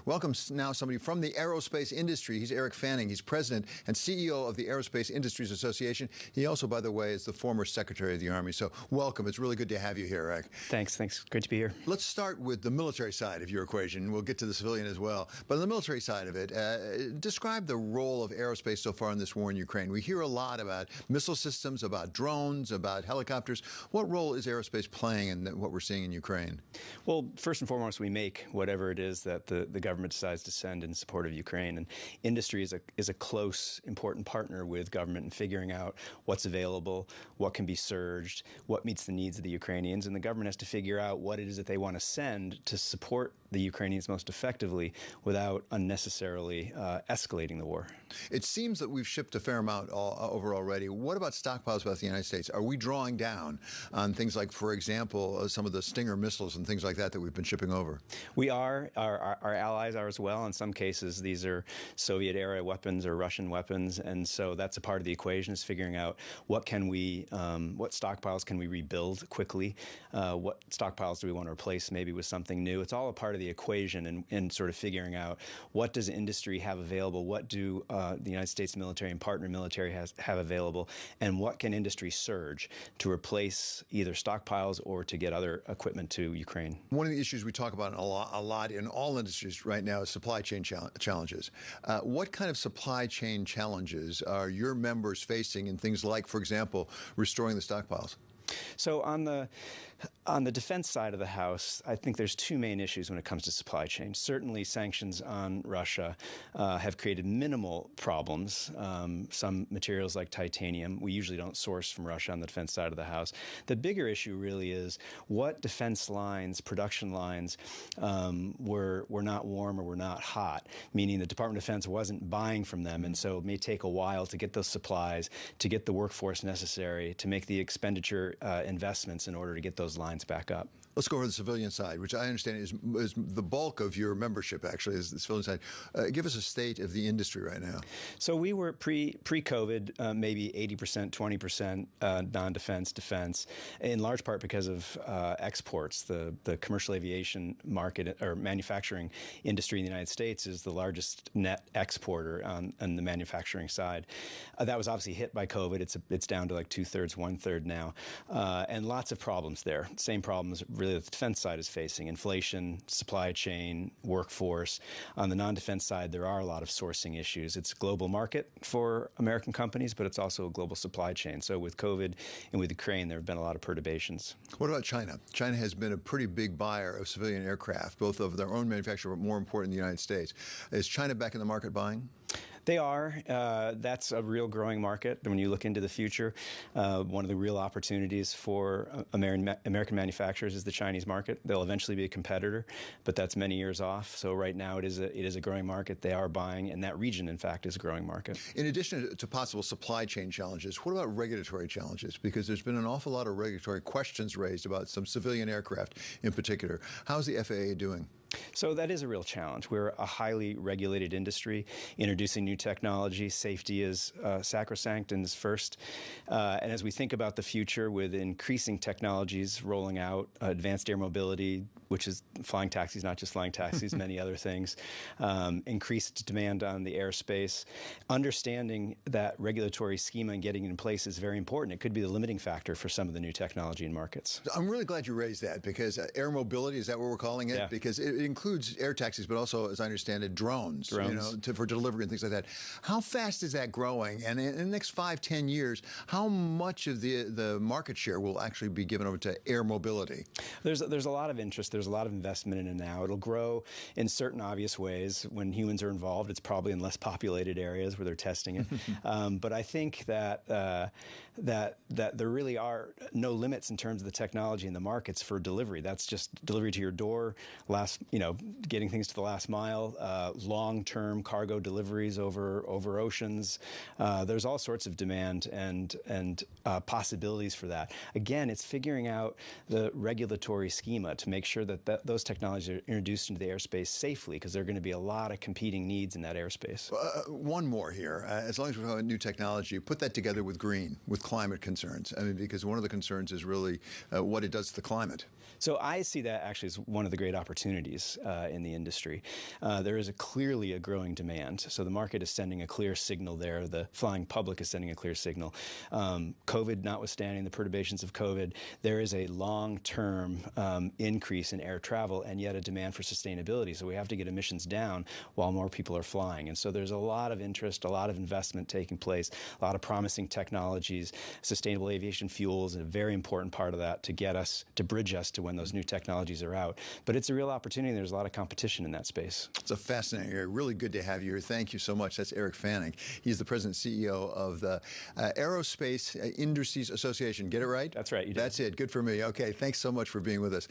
Welcome now somebody from the aerospace industry. He's Eric Fanning. He's president and CEO of the Aerospace Industries Association. He also, by the way, is the former Secretary of the Army. So welcome. It's really good to have you here, Eric. Thanks. Great to be here. Let's start with the military side of your equation. We'll get to the civilian as well. But on the military side of it, describe the role of aerospace so far in this war in Ukraine. We hear a lot about missile systems, about drones, about helicopters. What role is aerospace playing in what we're seeing in Ukraine? Well, first and foremost, we make whatever it is that the government decides to send in support of Ukraine. And industry is a close, important partner with government in figuring out what's available, what can be surged, what meets the needs of the Ukrainians. And the government has to figure out what it is that they want to send to support the Ukrainians most effectively without unnecessarily escalating the war. It seems that we've shipped a fair amount over already. What about stockpiles about the United States? Are we drawing down on things like, for example, some of the Stinger missiles and things like that we've been shipping over? We are. Our allies are as well. In some cases, these are Soviet-era weapons or Russian weapons, and so that's a part of the equation, is figuring out what stockpiles can we rebuild quickly, what stockpiles do we want to replace maybe with something new. It's all a part of the equation and sort of figuring out what does industry have available, what do the United States military and partner military have available, and what can industry surge to replace either stockpiles or to get other equipment to Ukraine. One of the issues we talk about a lot in all industries right now is supply chain challenges. What kind of supply chain challenges are your members facing in things like, for example, restoring the stockpiles? So on the defense side of the house, I think there's two main issues when it comes to supply chain. Certainly, sanctions on Russia have created minimal problems. Some materials like titanium, we usually don't source from Russia on the defense side of the house. The bigger issue really is what defense lines, production lines, were not warm or were not hot, meaning the Department of Defense wasn't buying from them, and so it may take a while to get those supplies, to get the workforce necessary, to make the expenditure investments in order to get those lines back up. Let's go over to the civilian side, which I understand is the bulk of your membership, actually, is the civilian side. Give us a state of the industry right now. So we were pre-COVID, maybe 80%, 20% non-defense, defense, in large part because of exports. The commercial aviation market or manufacturing industry in the United States is the largest net exporter on the manufacturing side. That was obviously hit by COVID. It's down to like 2/3, 1/3 now, and lots of problems there. Same problems really the defense side is facing: inflation, supply chain, workforce. On the non-defense side, there are a lot of sourcing issues. It's a global market for American companies, but it's also a global supply chain. So with COVID and with Ukraine, there have been a lot of perturbations. What about China? China has been a pretty big buyer of civilian aircraft, both of their own manufacture, but more important, the United States. Is China back in the market buying? They are. That's a real growing market. When you look into the future, one of the real opportunities for American manufacturers is the Chinese market. They'll eventually be a competitor, but that's many years off. So right now it is a growing market. They are buying, and that region, in fact, is a growing market. In addition to possible supply chain challenges, what about regulatory challenges? Because there's been an awful lot of regulatory questions raised about some civilian aircraft in particular. How's the FAA doing? So that is a real challenge. We're a highly regulated industry, introducing new technology. Safety is sacrosanct and is first. And as we think about the future with increasing technologies rolling out, advanced air mobility, which is flying taxis, not just flying taxis, many other things, increased demand on the airspace, understanding that regulatory schema and getting it in place is very important. It could be the limiting factor for some of the new technology in markets. I'm really glad you raised that, because air mobility, is that what we're calling it? Yeah. Because it includes air taxis, but also, as I understand it, drones. For delivery and things like that. How fast is that growing? And in the next 5-10 years, how much of the market share will actually be given over to air mobility? There's a lot of interest. There's a lot of investment in it now. It'll grow in certain obvious ways. When humans are involved, it's probably in less populated areas where they're testing it. But I think that there really are no limits in terms of the technology in the markets for delivery. That's just delivery to your door, getting things to the last mile, long-term cargo deliveries over oceans. There's all sorts of demand and possibilities for that. Again, it's figuring out the regulatory schema to make sure that those technologies are introduced into the airspace safely, because there are going to be a lot of competing needs in that airspace. One more here. As long as we're talking about new technology, put that together with green, with climate concerns. I mean, because one of the concerns is really what it does to the climate. So I see that actually as one of the great opportunities. opportunities in the industry. There is clearly a growing demand. So the market is sending a clear signal there. The flying public is sending a clear signal. COVID notwithstanding, the perturbations of COVID, there is a long-term increase in air travel and yet a demand for sustainability. So we have to get emissions down while more people are flying. And so there's a lot of interest, a lot of investment taking place, a lot of promising technologies. Sustainable aviation fuel is a very important part of that to get us, to bridge us to when those new technologies are out. But it's a real opportunity. There's a lot of competition in that space. It's a fascinating area. Really good to have you here. Thank you so much. That's Eric Fanning. He's the president and CEO of the Aerospace Industries Association. Get it right? That's right. You did. That's it. Good for me. Okay. Thanks so much for being with us.